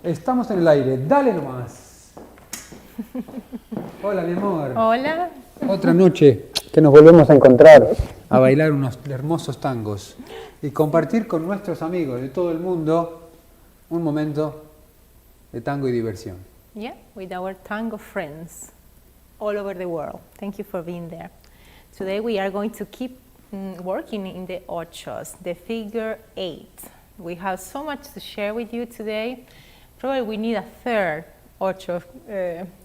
Estamos en el aire, dale nomás. Hola, mi amor. Hola. Otra noche que nos volvemos a encontrar a bailar unos hermosos tangos y compartir con nuestros amigos de todo el mundo un momento de tango y diversión. Yeah, with our tango friends all over the world. Thank you for being there. Today we are going to keep working in the ochos, the figure 8. We have so much to share with you today. Probably we need a third ocho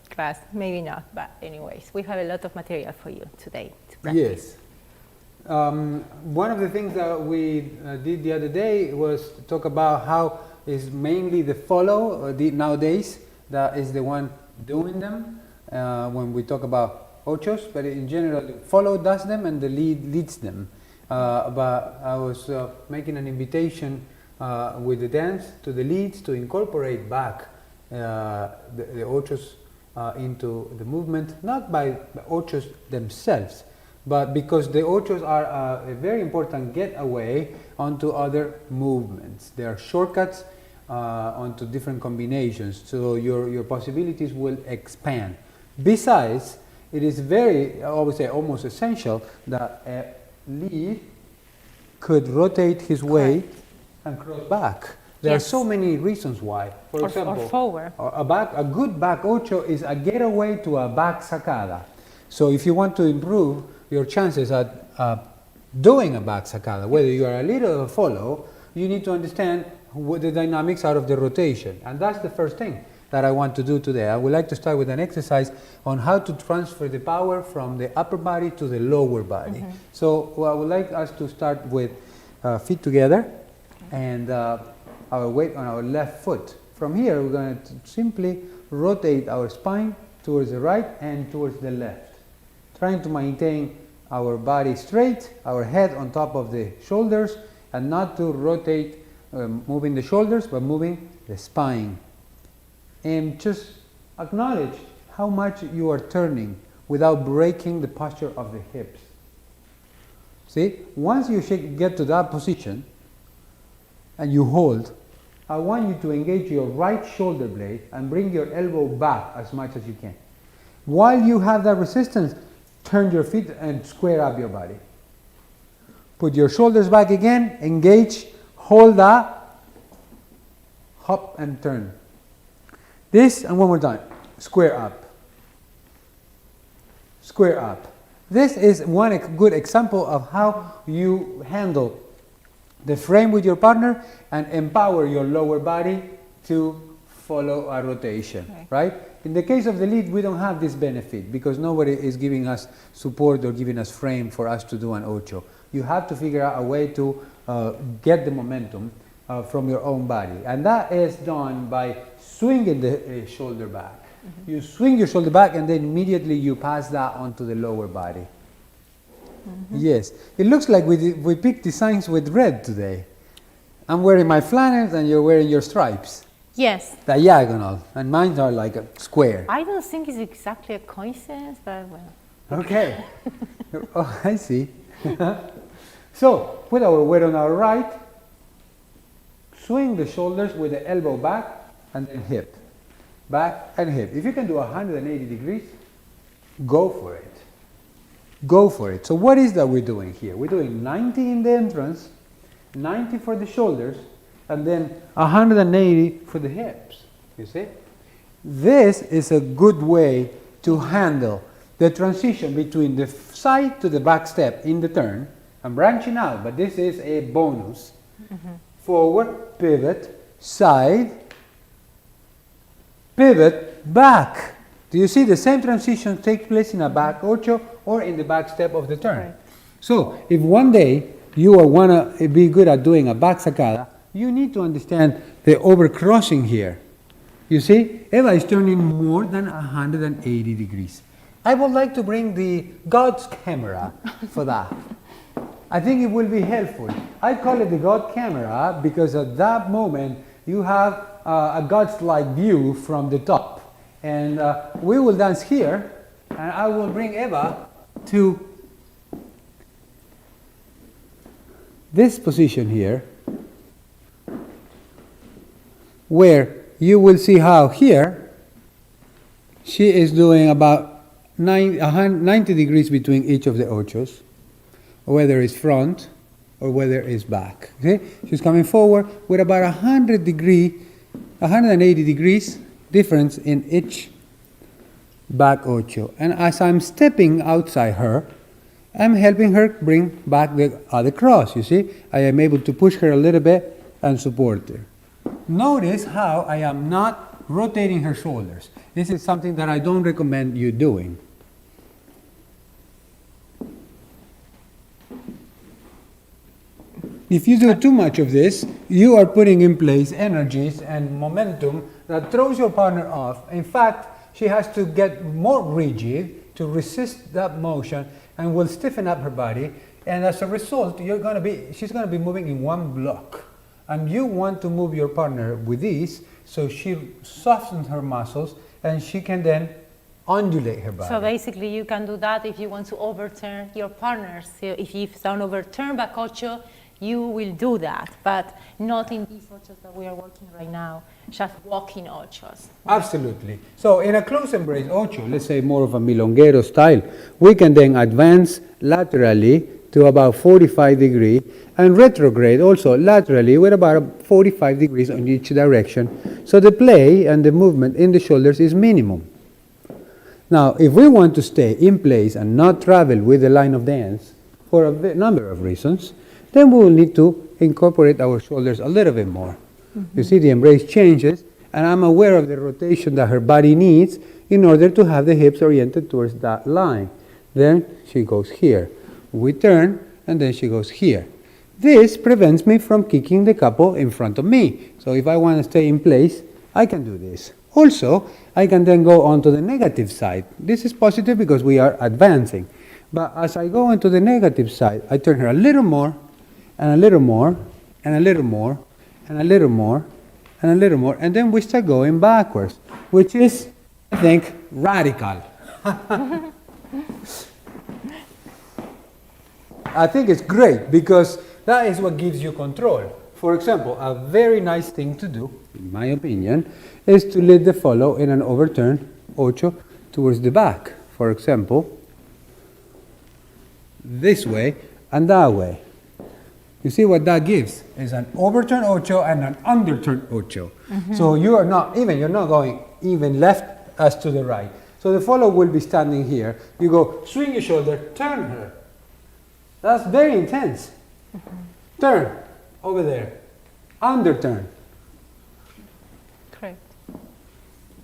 class, maybe not, but anyways, we have a lot of material for you today to practice. Yes. One of the things that we did the other day was to talk about how is mainly the follow nowadays that is the one doing them when we talk about ochos, but in general the follow does them and the lead leads them. But I was making an invitation with the dance to the leads to incorporate back the ochos into the movement, not by the ochos themselves, but because the ochos are a very important getaway onto other movements. They are shortcuts onto different combinations, so your possibilities will expand. Besides, it is very, I would say, almost essential that a lead could rotate his way and cross back. There are so many reasons why. For example, forward. A good back ocho is a getaway to a back sacada. So if you want to improve your chances at doing a back sacada, whether you are a lead or a follow, you need to understand what the dynamics out of the rotation. And that's the first thing that I want to do today. I would like to start with an exercise on how to transfer the power from the upper body to the lower body. So I would like us to start with feet together and our weight on our left foot. From here, we're going to simply rotate our spine towards the right and towards the left, trying to maintain our body straight, our head on top of the shoulders, and not to rotate moving the shoulders, but moving the spine. And just acknowledge how much you are turning without breaking the posture of the hips. See, once you get to that position and you hold, I want you to engage your right shoulder blade and bring your elbow back as much as you can. While you have that resistance, turn your feet and square up your body. Put your shoulders back again, engage, hold that, hop and turn. This, and one more time, square up. Square up. This is one good example of how you handle the frame with your partner and empower your lower body to follow a rotation, right? In the case of the lead, we don't have this benefit because nobody is giving us support or giving us frame for us to do an ocho. You have to figure out a way to get the momentum from your own body. And that is done by swinging the shoulder back. You swing your shoulder back and then immediately you pass that onto the lower body. Yes, it looks like we picked designs with red today. I'm wearing my flannels and you're wearing your stripes. Yes. Diagonal, and mine are like a square. I don't think it's exactly a coincidence, but well. Okay. Oh, I see. So, put our weight on our right, swing the shoulders with the elbow back and then hip. Back and hip. If you can do 180 degrees, go for it. Go for it. So what is that we're doing here? We're doing 90 in the entrance, 90 for the shoulders, and then 180 for the hips. You see? This is a good way to handle the transition between the side to the back step in the turn. I'm branching out, but this is a bonus. Forward, pivot, side, pivot, back. Do you see the same transition take place in a back ocho or in the back step of the turn? Right. So if one day you want to be good at doing a back sacada, you need to understand the overcrossing here. You see, Eva is turning more than 180 degrees. I would like to bring the God's camera for that. I think it will be helpful. I call it the God camera because at that moment you have a God's-like view from the top. And we will dance here, and I will bring Eva to this position here, where you will see how here she is doing about 90 degrees between each of the ochos, whether it's front or whether it's back. Okay? She's coming forward with about 180 degrees difference in each back ocho. And as I'm stepping outside her, I'm helping her bring back the other cross, you see? I am able to push her a little bit and support her. Notice how I am not rotating her shoulders. This is something that I don't recommend you doing. If you do too much of this, you are putting in place energies and momentum that throws your partner off. In fact, she has to get more rigid to resist that motion and will stiffen up her body. And as a result, she's going to be moving in one block. And you want to move your partner with ease so she softens her muscles and she can then undulate her body. So basically you can do that if you want to overturn your partner. So if you've done overturn back ocho, you will do that, but not in these ochos that we are working right now, just walking ochos. Absolutely. So in a close embrace ocho, let's say more of a milonguero style, we can then advance laterally to about 45 degrees and retrograde also laterally with about 45 degrees on each direction. So the play and the movement in the shoulders is minimum. Now, if we want to stay in place and not travel with the line of dance for a number of reasons, then we will need to incorporate our shoulders a little bit more. Mm-hmm. You see, the embrace changes, and I'm aware of the rotation that her body needs in order to have the hips oriented towards that line. Then she goes here. We turn, and then she goes here. This prevents me from kicking the couple in front of me. So if I want to stay in place, I can do this. Also, I can then go on to the negative side. This is positive because we are advancing. But as I go into the negative side, I turn her a little more, and a little more, and a little more, and a little more, and a little more, and then we start going backwards, which is, I think, radical. I think it's great because that is what gives you control. For example, a very nice thing to do, in my opinion, is to lead the follow in an overturn ocho towards the back. For example, this way and that way. You see what that gives is an overturn ocho and an underturn ocho. Mm-hmm. So you're not going even left as to the right. So the follow will be standing here. You go swing your shoulder, turn her. That's very intense. Mm-hmm. Turn over there. Underturn. Correct.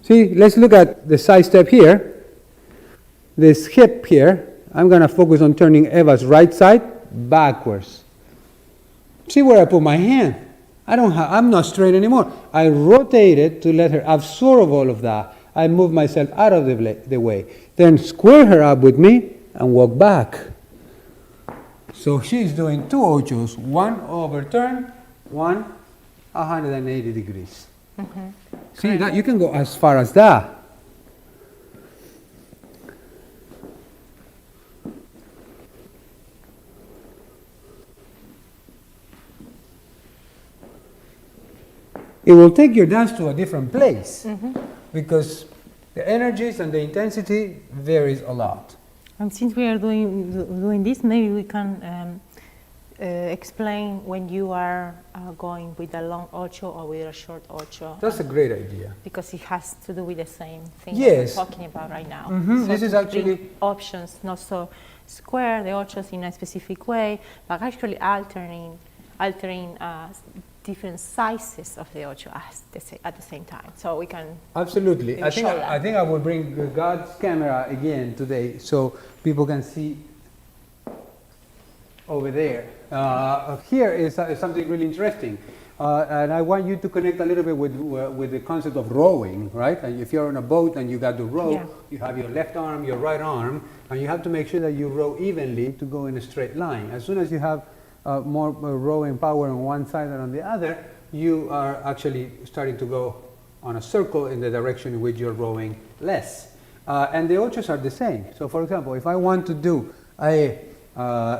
See, let's look at the side step here. This hip here, I'm going to focus on turning Eva's right side backwards. See where I put my hand? I'm not straight anymore. I rotate it to let her absorb all of that. I move myself out of the way. Then square her up with me and walk back. So she's doing two ochos, one overturn, one 180 degrees. Mm-hmm. See that? You can go as far as that. It will take your dance to a different place. Mm-hmm. Because the energies and the intensity varies a lot. And since we are doing this, maybe we can explain when you are going with a long ocho or with a short ocho. That's a great idea. Because it has to do with the same thing yes. that we're talking about right now. Mm-hmm. So this is actually options, not so square the ochos in a specific way, but actually altering different sizes of the ocho at the same time. So we can absolutely. I think I will bring God's camera again today so people can see over there. Here is something really interesting. And I want you to connect a little bit with the concept of rowing, right? And if you're on a boat and you got to row, yeah. You have your left arm, your right arm, and you have to make sure that you row evenly to go in a straight line. As soon as you have more rowing power on one side than on the other, you are actually starting to go on a circle in the direction in which you're rowing less. And the ochos are the same. So for example, if I want to do a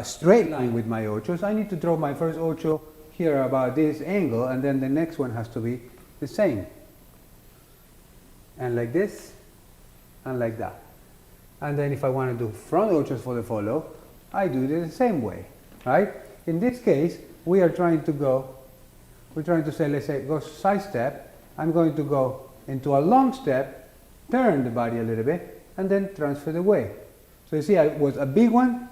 straight line with my ochos, I need to draw my first ocho here about this angle, and then the next one has to be the same. and like this, and like that. And then if I want to do front ochos for the follow, I do it the same way, right? In this case, we are trying to go, we're trying to say, let's say, go side step. I'm going to go into a long step, turn the body a little bit, and then transfer the weight. So you see, I was a big one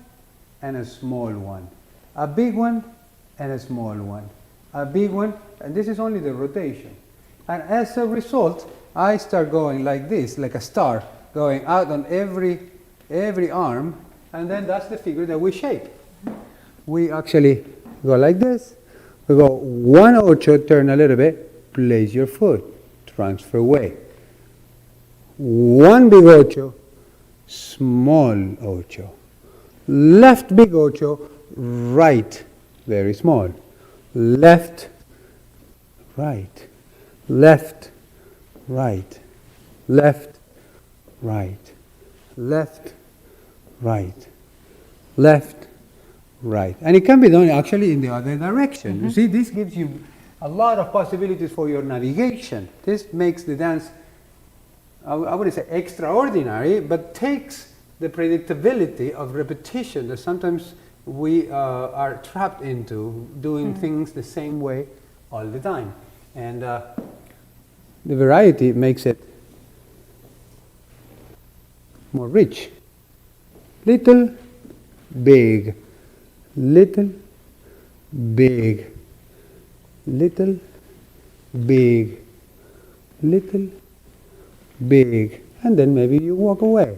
and a small one. A big one and a small one. A big one, and this is only the rotation. And as a result, I start going like this, like a star, going out on every arm, and then that's the figure that we shape. We actually go like this. We go 1 ocho, turn a little bit, place your foot, transfer weight. 1 big ocho, small ocho. Left big ocho, right, very small. Left, right, left, right, left, right, left, right, left, right. And it can be done actually in the other direction. You see, this gives you a lot of possibilities for your navigation. This makes the dance, I wouldn't say extraordinary, but takes the predictability of repetition that sometimes we are trapped into, doing things the same way all the time. And the variety makes it more rich. Little, big, little, big, little, big, little, big, and then maybe you walk away.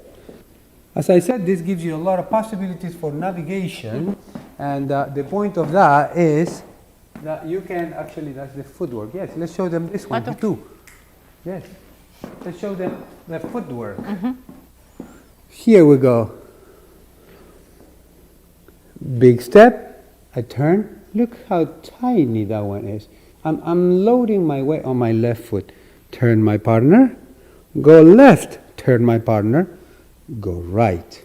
As I said, this gives you a lot of possibilities for navigation, and the point of that is that you can actually, that's the footwork. Yes, let's show them this one too. Yes, let's show them the footwork. Here we go. Big step, I turn. Look how tiny that one is. I'm loading my weight on my left foot. Turn my partner, go left, turn my partner, go right.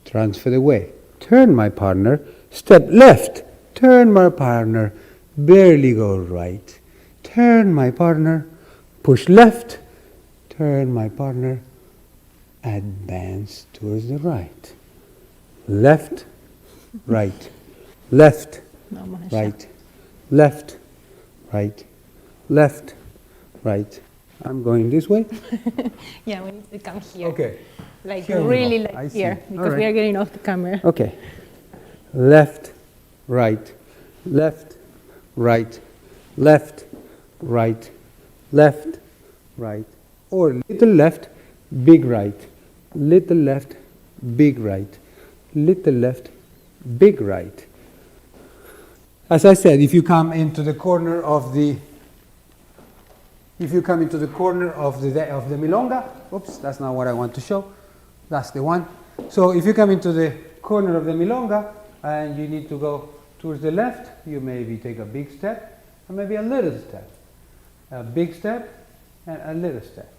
Transfer the weight. Turn my partner, step left, turn my partner, barely go right. Turn my partner, push left, turn my partner, advance towards the right. Left, right, left, right, left, right, left, right. I'm going this way. Yeah, we need to come here. Okay. Like Here we really go. like I see. here, All because we right. are getting off the camera. Okay. Left, right, left, right, left, right, left, right. Or little left, big right. Little left, big right. Little left, big right. As I said, if you come into the corner of the milonga, oops, that's not what I want to show. That's the one. So if you come into the corner of the milonga and you need to go towards the left, you maybe take a big step and maybe a little step. A big step and a little step.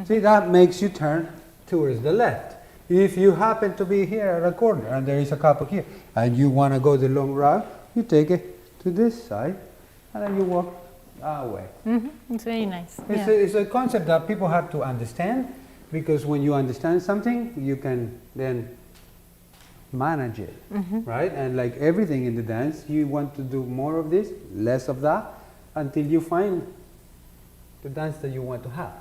See, that makes you turn towards the left. If you happen to be here at a corner and there is a couple here and you want to go the long route, you take it to this side and then you walk away. It's very nice. It's a concept that people have to understand, because when you understand something, you can then manage it, right? And like everything in the dance, you want to do more of this, less of that, until you find the dance that you want to have.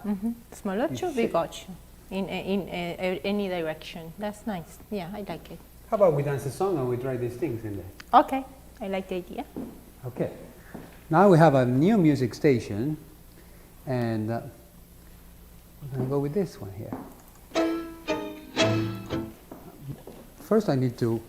Small ocho, big ocho, in any direction. That's nice. Yeah, I like it. How about we dance a song and we try these things in there? Okay, I like the idea. Okay. Now we have a new music station, and we're going to go with this one here. First I need to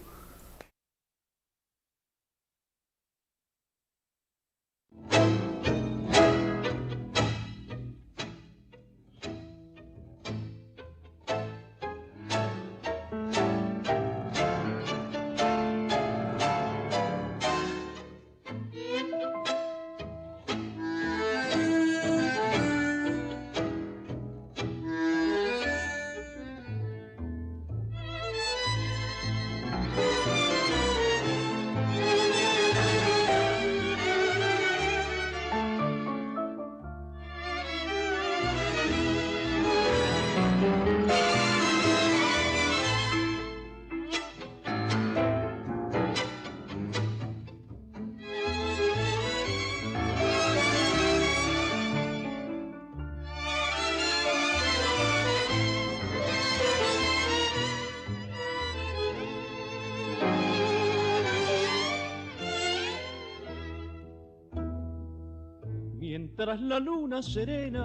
mientras la luna serena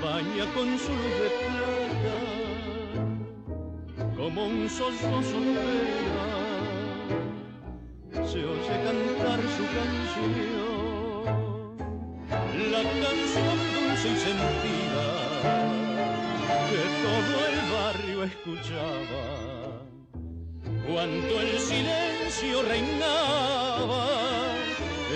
baña con su luz de plata como un sollozo de pena. Se oye cantar su canción, la canción dulce y sentida que todo el barrio escuchaba cuando el silencio reinaba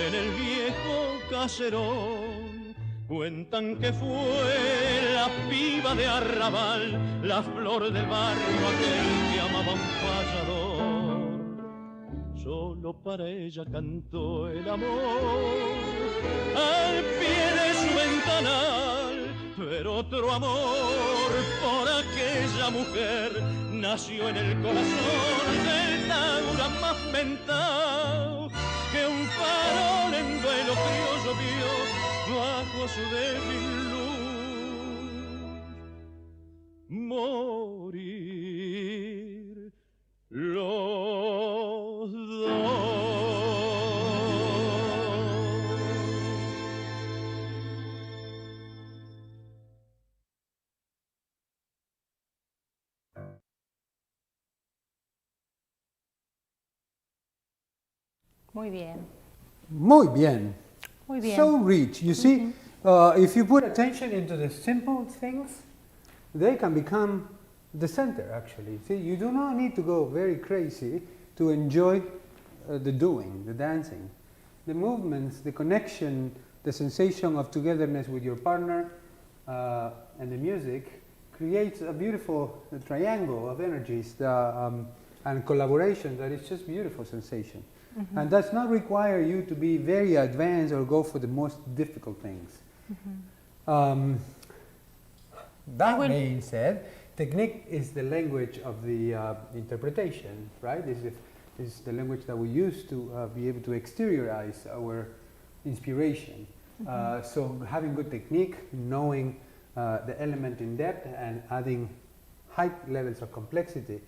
en el viejo caserón. Cuentan que fue la piba de Arrabal, la flor del barrio, aquel que amaba un payador. Solo para ella cantó el amor al pie de su ventanal, pero otro amor por aquella mujer nació en el corazón del Taura más mentao que un farol en duelo criollo vio bajo su débil luz morir los dos. Muy bien. Muy bien. Muy bien. So rich. You see, if you put attention into the simple things, they can become the center, actually. See, you do not need to go very crazy to enjoy the doing, the dancing. The movements, the connection, the sensation of togetherness with your partner and the music creates a beautiful triangle of energies and collaboration that is just beautiful sensation. And does not require you to be very advanced or go for the most difficult things. That being said, technique is the language of the interpretation, right? Is the language that we use to be able to exteriorize our inspiration. So having good technique, knowing the element in depth and adding high levels of complexity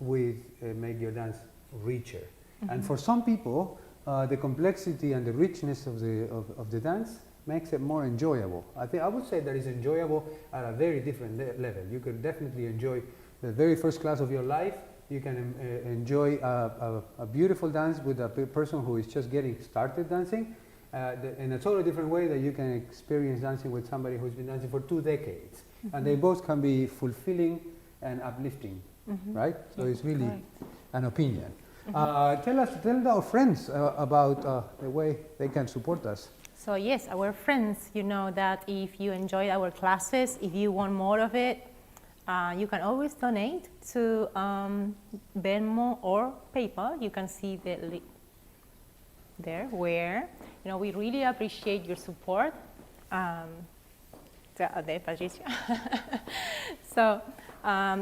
will make your dance richer. And for some people, the complexity and the richness of the dance makes it more enjoyable. I would say that it's enjoyable at a very different level. You can definitely enjoy the very first class of your life. You can enjoy a beautiful dance with a person who is just getting started dancing in a totally different way that you can experience dancing with somebody who's been dancing for 2 decades. And they both can be fulfilling and uplifting, right? So it's really an opinion. Tell our friends about the way they can support us. So yes, our friends, you know that if you enjoy our classes, if you want more of it, you can always donate to Venmo or PayPal. You can see the link there where, you know, we really appreciate your support. Patricio. So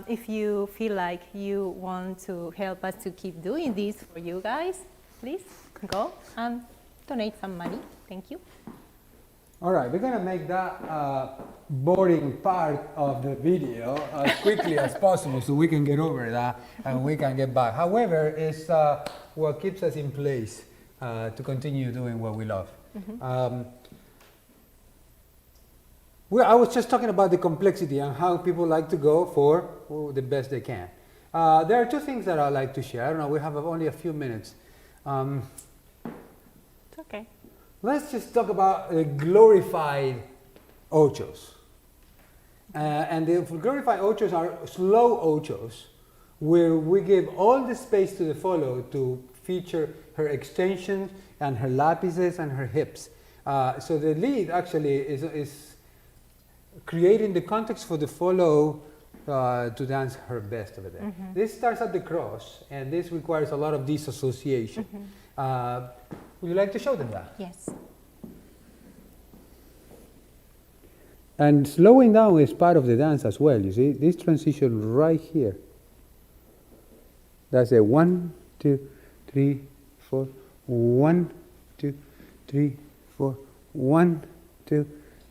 if you feel like you want to help us to keep doing this for you guys, please go and donate some money. Thank you. All right, we're going to make that boring part of the video as quickly as possible so we can get over that and we can get back. However, it's what keeps us in place to continue doing what we love. I was just talking about the complexity and how people like to go for the best they can. There are 2 things that I'd like to share. I don't know, we have only a few minutes. It's okay. Let's just talk about the glorified ochos. And the glorified ochos are slow ochos, where we give all the space to the follow to feature her extensions and her lapices and her hips. So the lead actually is creating the context for the follow to dance her best over there. This starts at the cross, and this requires a lot of disassociation. Would you like to show them that? Yes. And slowing down is part of the dance as well. You see, this transition right here. That's a 1, 2, 3, 4. 1, 2, 3, 4. 1, 2,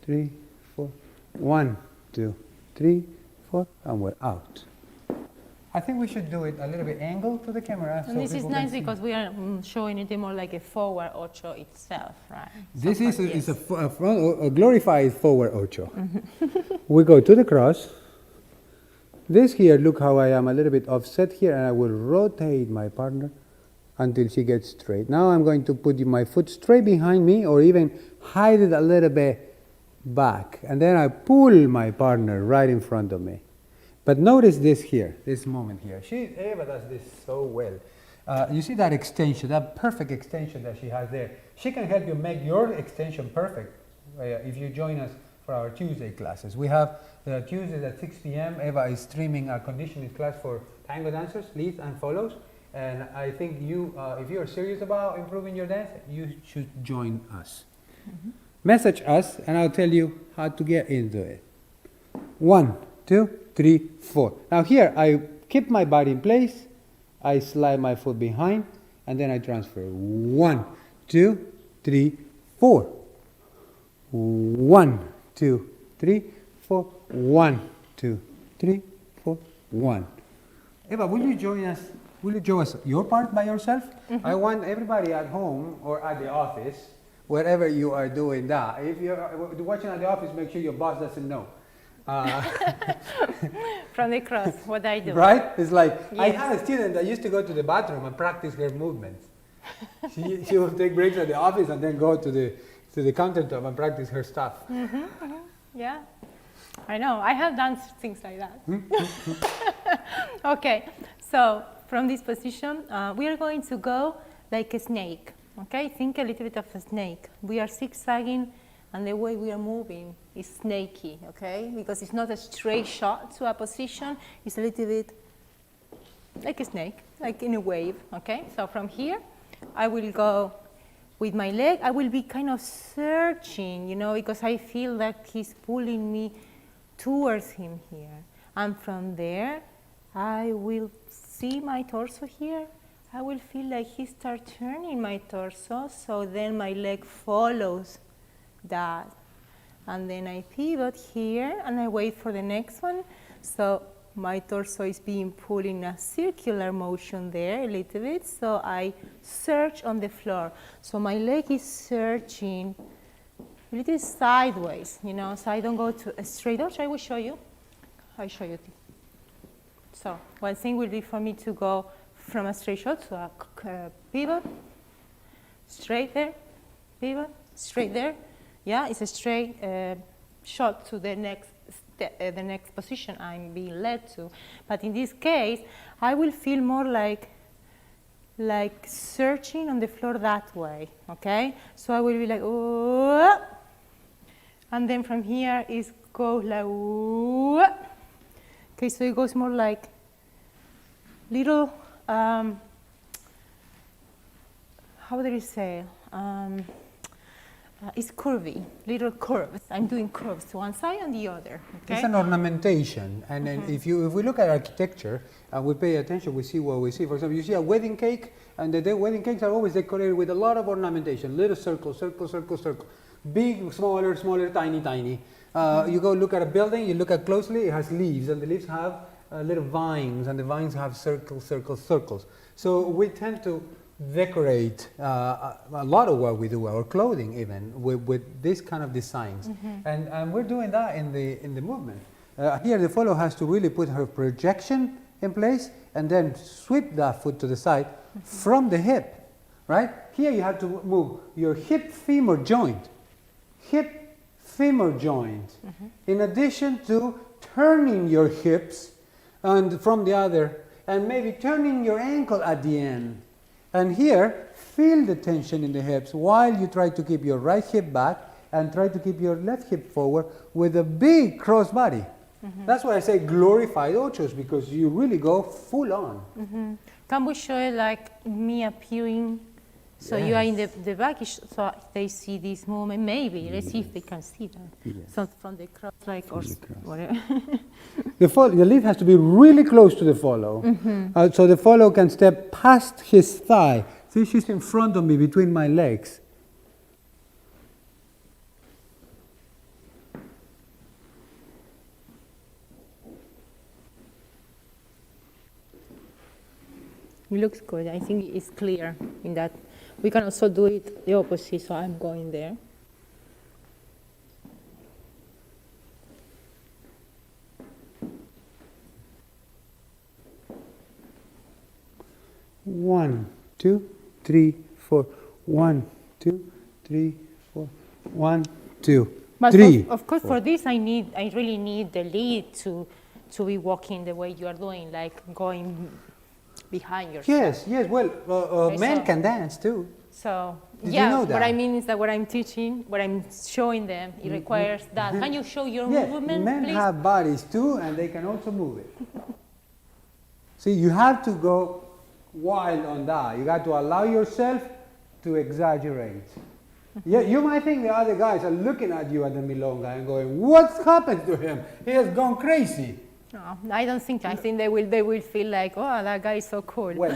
3, 4. 1, 2, 3, 4, and we're out. I think we should do it a little bit angled to the camera. And this is nice because we are showing it more like a forward ocho itself, right? This So is a glorified forward ocho. We go to the cross. This here, look how I am a little bit offset here, and I will rotate my partner until she gets straight. Now I'm going to put my foot straight behind me, or even hide it a little bit back, and then I pull my partner right in front of me. But notice this here, this moment here. Eva does this so well. You see that extension, that perfect extension that she has there. She can help you make your extension perfect if you join us for our Tuesday classes. We have Tuesdays at 6 p.m. Eva is streaming a conditioning class for tango dancers, leads and follows. And I think you, if you are serious about improving your dance, you should join us. Message us, and I'll tell you how to get into it. 1, 2, 3, 4. Now here, I keep my body in place, I slide my foot behind, and then I transfer. 1, 2, 3, 4. 1, 2, 3, 4. 1, 2, 3, 4. 1. Eva, will you join us? Will you join us your part by yourself? I want everybody at home or at the office, wherever you are doing that. If you're watching at the office, make sure your boss doesn't know. From the cross, what I do. Right? It's like, Yes. I had a student that used to go to the bathroom and practice her movements. She would take breaks at the office and then go to the countertop and practice her stuff. Yeah, I know. I have done things like that. Okay, so from this position, we are going to go like a snake. Okay, think a little bit of a snake. We are zigzagging, and the way we are moving is snaky. Okay, because it's not a straight shot to a position. It's a little bit like a snake, like in a wave. Okay, so from here, I will go with my leg. I will be kind of searching, you know, because I feel like he's pulling me towards him here. And from there, I will see my torso here. I will feel like he starts turning my torso, so then my leg follows that. And then I pivot here, and I wait for the next one. So my torso is being pulled in a circular motion there a little bit, so I search on the floor. So my leg is searching a little sideways, you know, so I don't go to a straight arch. I will show you. I'll show you. So one thing will be for me to go from a straight shot to a pivot, straight there, pivot, straight there. Yeah, it's a straight shot to the next the next position I'm being led to. But in this case, I will feel more like searching on the floor that way, okay? So I will be like, oh, and then from here it goes like, oh. Okay, so it goes more like little, how do you say? It's curvy, little curves. I'm doing curves to one side and the other. Okay? It's an ornamentation, and then if we look at architecture and we pay attention, we see what we see. For example, you see a wedding cake, and the wedding cakes are always decorated with a lot of ornamentation, little circle, circle, circle, circle, big, smaller, smaller, tiny, tiny. You go look at a building, you look at closely, it has leaves, and the leaves have little vines, and the vines have circles, circles, circles. So we tend to decorate a lot of what we do, our clothing even, with this kind of designs. And we're doing that in the movement. Here the follow has to really put her projection in place and then sweep that foot to the side from the hip, right? Here you have to move your hip femur joint, in addition to turning your hips and from the other, and maybe turning your ankle at the end. And here, feel the tension in the hips while you try to keep your right hip back and try to keep your left hip forward with a big cross body. That's why I say glorified ochos, because you really go full on. Can we show it like me appearing? So you are in the back, so they see this movement. Maybe let's see if they can see that. Yes. So from the cross, like or whatever. The lead has to be really close to the follow, so the follow can step past his thigh. See, she's in front of me between my legs. It looks good. I think it's clear in that. We can also do it the opposite, so I'm going there. One, two, three, four. 1, 2, 3, 4. 1, 2, But 3. of course, for this, I really need the lead to be walking the way you are doing, like going behind yourself. Yes, yes. Well, men can dance too. So Did yeah, you know that? what I mean is that what I'm teaching, what I'm showing them, it requires that. Can you show your Yes, movement, men please? have bodies too, and they can also move it. See, you have to go wild on that. You got to allow yourself to exaggerate. Yeah, you might think the other guys are looking at you at the milonga and going, "What's happened to him? He has gone crazy." No, I don't think. I think they will feel like, oh, that guy is so cool. Well,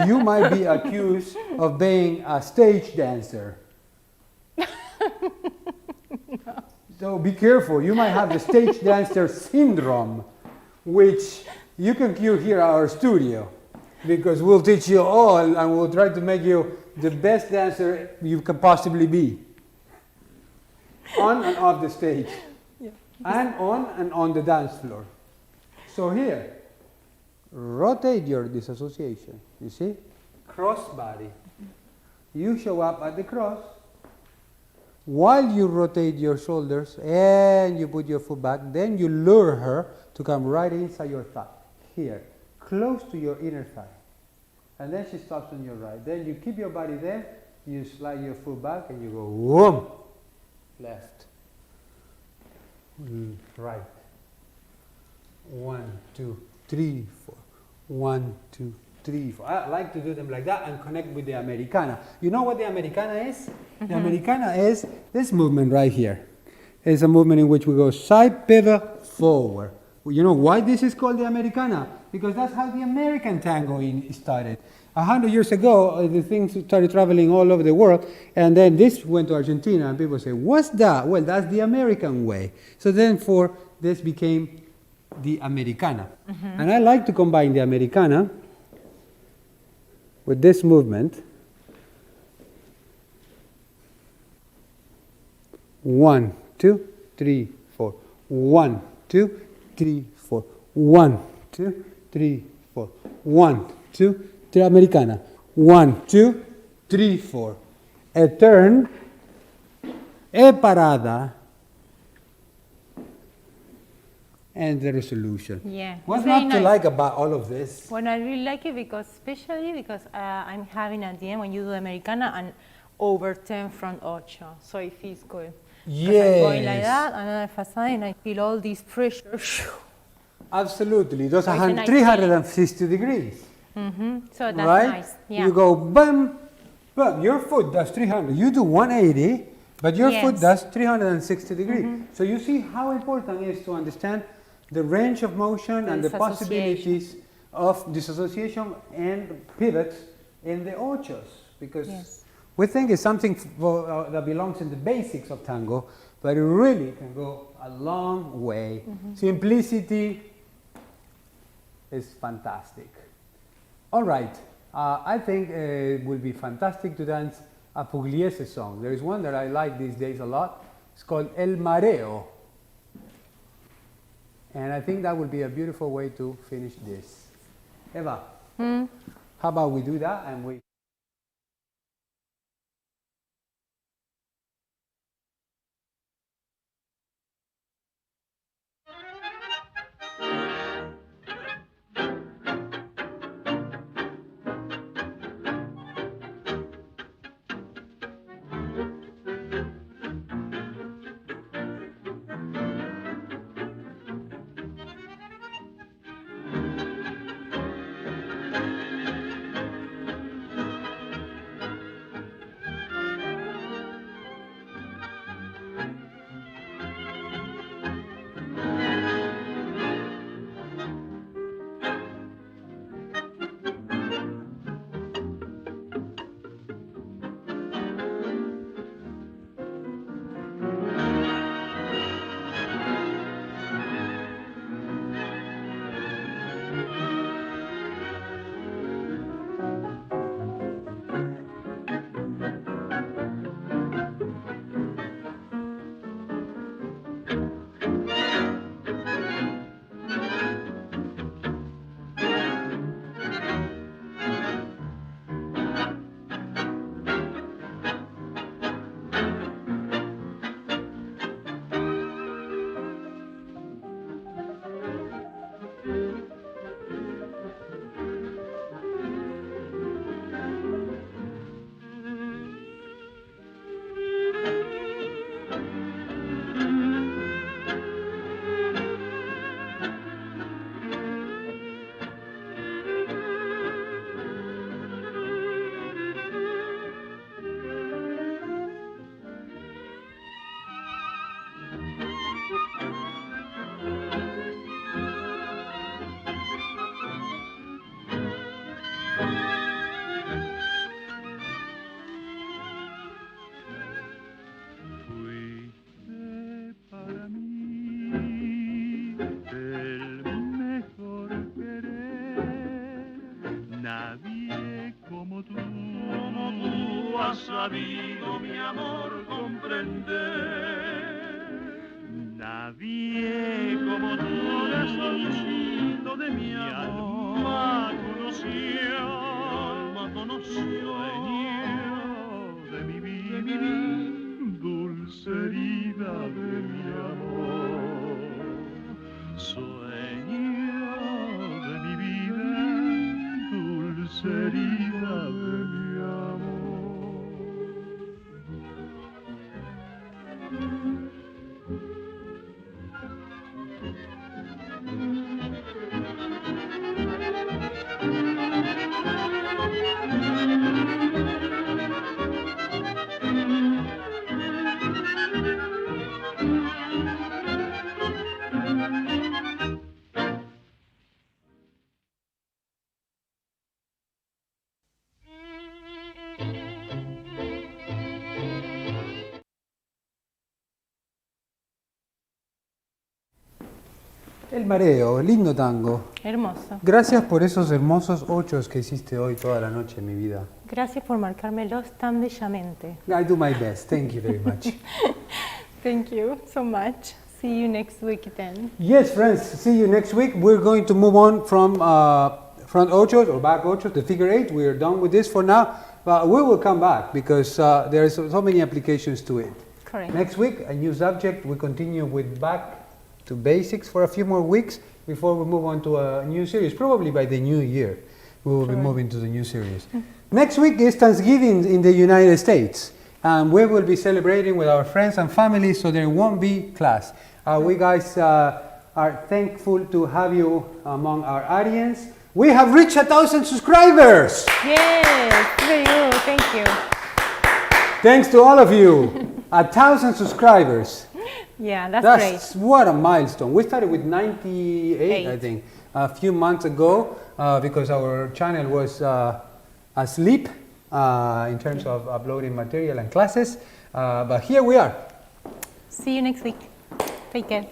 you might be accused of being a stage dancer. So be careful. You might have the stage dancer syndrome, which you can cure here at our studio, because we'll teach you all and we'll try to make you the best dancer you can possibly be, on and off the stage, and on the dance floor. So here, rotate your disassociation. You see, cross body. You show up at the cross. While you rotate your shoulders and you put your foot back, then you lure her to come right inside your thigh, here, close to your inner thigh. And then she stops on your right. Then you keep your body there, you slide your foot back and you go, whoom, left, right. 1, 2, 3, 4. 1, 2, 3, 4. I like to do them like that and connect with the Americana. You know what the Americana is? The Americana is this movement right here. It's a movement in which we go side, pivot, forward. You know why this is called the Americana? Because that's how the American tango started. 100 years ago, the things started traveling all over the world, and then this went to Argentina, and people say, "What's that?" Well, that's the American way. So then, this became the Americana. And I like to combine the Americana with this movement. 1, 2, 3, 4. 1, 2, 3, 4. 1, 2, 3, 4. 1, 2, 3. Americana. 1, 2, 3, 4. A turn. A parada. And the resolution. Yeah. What's It's very not to nice. like about all of this? Well, I really like it especially because I'm having at the end when you do Americana an overturn front ocho, so it feels good. 'Cause I'm going like Yes. that, another facade, and I feel all this pressure. Absolutely. Those It's are a nice 360 degrees. So that's right? nice. Yeah. You go bam, bam. Your foot does 300. You do 180, but your foot Yes. does 360 degrees. So you see how important it is to understand the range of motion and the possibilities of disassociation and pivots in the ochos, because we think it's something that belongs in the basics of tango, but it really can go a long way. Simplicity is fantastic. All right, I think it will be fantastic to dance a Pugliese song. There is one that I like these days a lot. It's called El Mareo. And I think that would be a beautiful way to finish this. Eva, how about we do that and we... sabido mi amor comprender. Nadie como tu corazoncito de mi alma conoció, de mi vida, dulce herida de mi amor. Sueño de mi vida, dulce herida de mi amor. El mareo, lindo tango. Hermoso. Gracias por esos hermosos ochos que hiciste hoy toda la noche, mi vida. Gracias por marcármelos tan bellamente. I do my best. Thank you very much. Thank you so much. See you next week then. Yes, friends, see you next week. We're going to move on from front ochos or back ochos, the figure eight. We are done with this for now. But we will come back because there are so many applications to it. Correct. Next week, a new subject. We continue with back to basics for a few more weeks before we move on to a new series. Probably by the new year, we will be moving to the new series. Next week is Thanksgiving in the United States. And we will be celebrating with our friends and family, so there won't be class. We guys are thankful to have you among our audience. We have reached 1,000 subscribers! Yes, very good. Thank you. Thanks to all of you. 1,000 subscribers. Yeah, that's That's what a milestone. We started with 98, I think, a few months ago because our channel was asleep in terms of uploading material and classes. But here we are. See you next week. Take care.